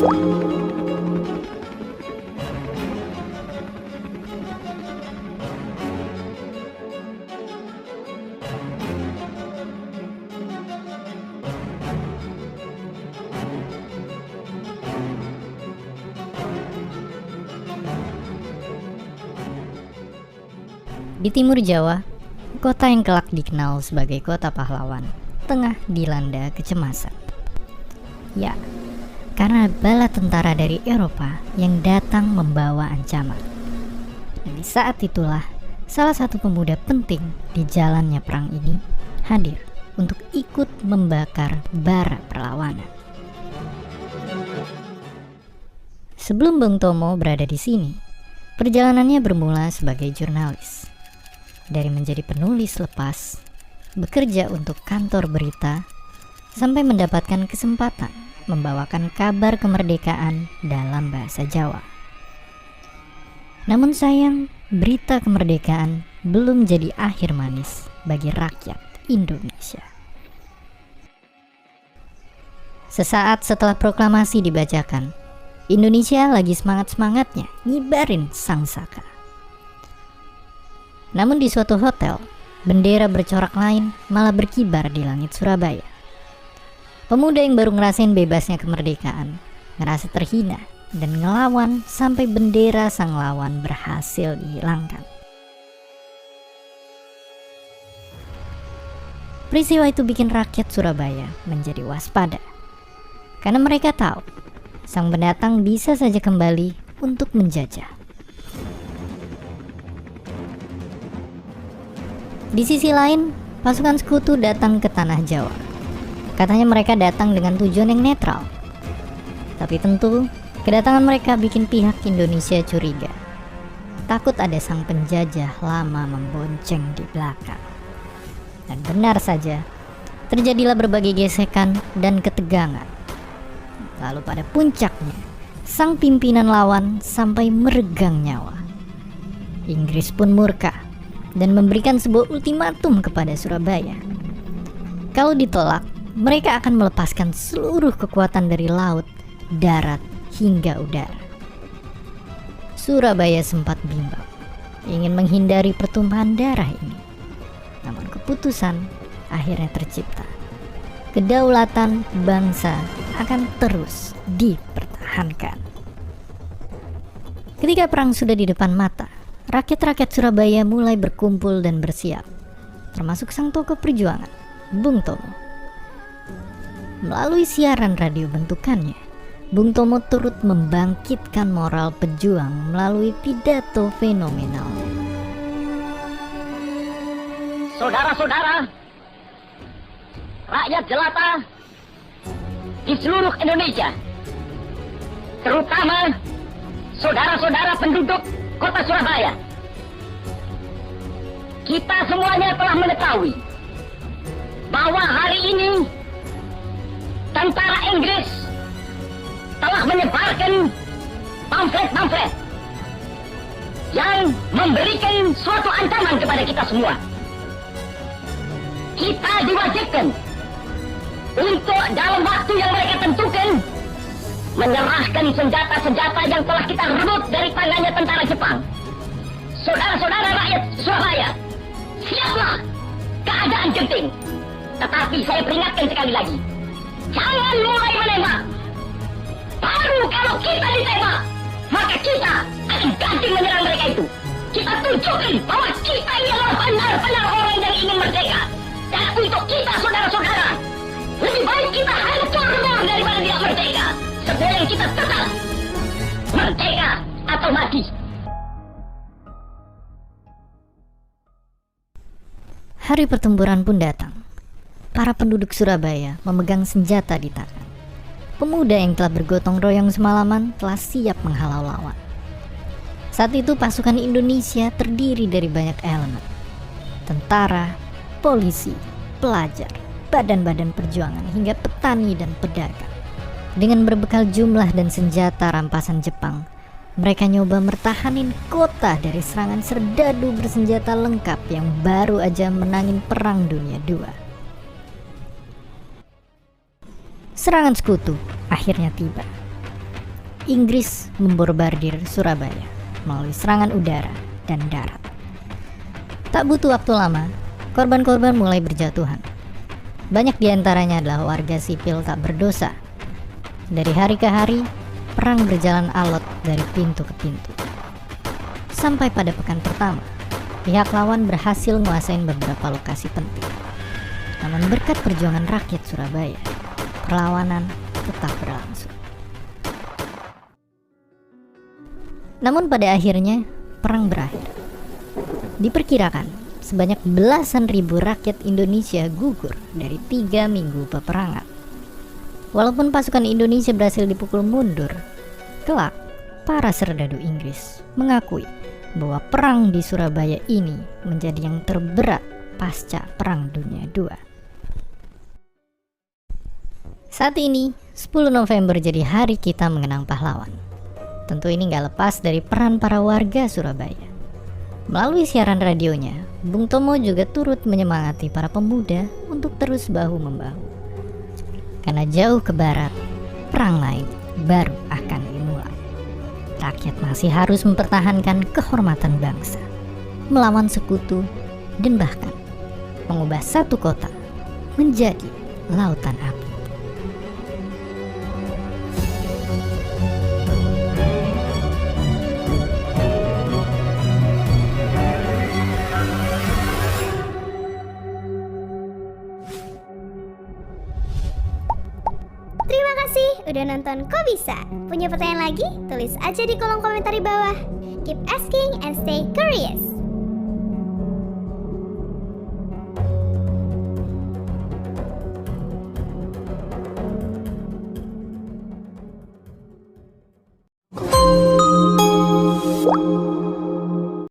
Di timur Jawa, kota yang kelak dikenal sebagai kota pahlawan, tengah dilanda kecemasan. Ya, karena bala tentara dari Eropa yang datang membawa ancaman. Dan di saat itulah, salah satu pemuda penting di jalannya perang ini hadir untuk ikut membakar bara perlawanan. Sebelum Bung Tomo berada di sini, perjalanannya bermula sebagai jurnalis. Dari menjadi penulis lepas, bekerja untuk kantor berita, sampai mendapatkan kesempatan membawakan kabar kemerdekaan dalam bahasa Jawa. Namun sayang, berita kemerdekaan belum jadi akhir manis bagi rakyat Indonesia. Sesaat setelah proklamasi dibacakan, Indonesia lagi semangat-semangatnya ngibarin sangsaka. Namun di suatu hotel, bendera bercorak lain malah berkibar di langit Surabaya. Pemuda yang baru ngerasain bebasnya kemerdekaan ngerasa terhina dan ngelawan sampai bendera sang lawan berhasil dihilangkan. Peristiwa itu bikin rakyat Surabaya menjadi waspada, karena mereka tahu sang pendatang bisa saja kembali untuk menjajah. Di sisi lain, pasukan sekutu datang ke tanah Jawa. Katanya mereka datang dengan tujuan yang netral. Tapi tentu, kedatangan mereka bikin pihak Indonesia curiga. Takut ada sang penjajah lama membonceng di belakang. Dan benar saja, terjadilah berbagai gesekan dan ketegangan. Lalu pada puncaknya, sang pimpinan lawan sampai meregang nyawa. Inggris pun murka dan memberikan sebuah ultimatum kepada Surabaya. Kalau ditolak, mereka akan melepaskan seluruh kekuatan dari laut, darat, hingga udara. Surabaya sempat bimbang, ingin menghindari pertumpahan darah ini. Namun keputusan akhirnya tercipta. Kedaulatan bangsa akan terus dipertahankan. Ketika perang sudah di depan mata, rakyat-rakyat Surabaya mulai berkumpul dan bersiap, termasuk sang tokoh perjuangan, Bung Tomo. Melalui siaran radio bentukannya, Bung Tomo turut membangkitkan moral pejuang melalui pidato fenomenal. Saudara-saudara, rakyat jelata di seluruh Indonesia, terutama saudara-saudara penduduk Kota Surabaya, kita semuanya telah mengetahui bahwa hari ini tentara Inggris telah menyebarkan pamflet-pamflet yang memberikan suatu ancaman kepada kita semua. Kita diwajibkan untuk dalam waktu yang mereka tentukan menyerahkan senjata-senjata yang telah kita rebut dari tangannya tentara Jepang. Saudara-saudara rakyat Surabaya, siaplah keadaan genting. Tetapi saya peringatkan sekali lagi, jangan mulai menembak. Baru kalau kita ditembak, maka kita akan ganti menyerang mereka itu. Kita tunjukkan bahwa kita ini adalah benar-benar orang yang ingin merdeka. Dan untuk kita saudara-saudara, lebih baik kita hancur daripada tidak merdeka. Sebelum kita tetap merdeka atau mati. Hari pertempuran pun datang. Para penduduk Surabaya memegang senjata di tangan. Pemuda yang telah bergotong royong semalaman telah siap menghalau lawan. Saat itu pasukan Indonesia terdiri dari banyak elemen. Tentara, polisi, pelajar, badan-badan perjuangan, hingga petani dan pedagang. Dengan berbekal jumlah dan senjata rampasan Jepang, mereka nyoba mertahanin kota dari serangan serdadu bersenjata lengkap yang baru aja menangin Perang Dunia II. Serangan sekutu akhirnya tiba. Inggris memborbardir Surabaya melalui serangan udara dan darat. Tak butuh waktu lama, korban-korban mulai berjatuhan. Banyak di antaranya adalah warga sipil tak berdosa. Dari hari ke hari, perang berjalan alot dari pintu ke pintu. Sampai pada pekan pertama, pihak lawan berhasil menguasai beberapa lokasi penting. Namun berkat perjuangan rakyat Surabaya, perlawanan tetap berlangsung. Namun pada akhirnya, perang berakhir. Diperkirakan, sebanyak belasan ribu rakyat Indonesia gugur dari 3 minggu peperangan. Walaupun pasukan Indonesia berhasil dipukul mundur, kelak para serdadu Inggris mengakui bahwa perang di Surabaya ini menjadi yang terberat pasca Perang Dunia II. Saat ini, 10 November jadi hari kita mengenang pahlawan. Tentu ini gak lepas dari peran para warga Surabaya. Melalui siaran radionya, Bung Tomo juga turut menyemangati para pemuda untuk terus bahu-membahu. Karena jauh ke barat, perang lain baru akan dimulai. Rakyat masih harus mempertahankan kehormatan bangsa, melawan sekutu, dan bahkan mengubah satu kota menjadi lautan api. Terima kasih udah nonton Kok Bisa. Punya pertanyaan lagi? Tulis aja di kolom komentar di bawah. Keep asking and stay curious.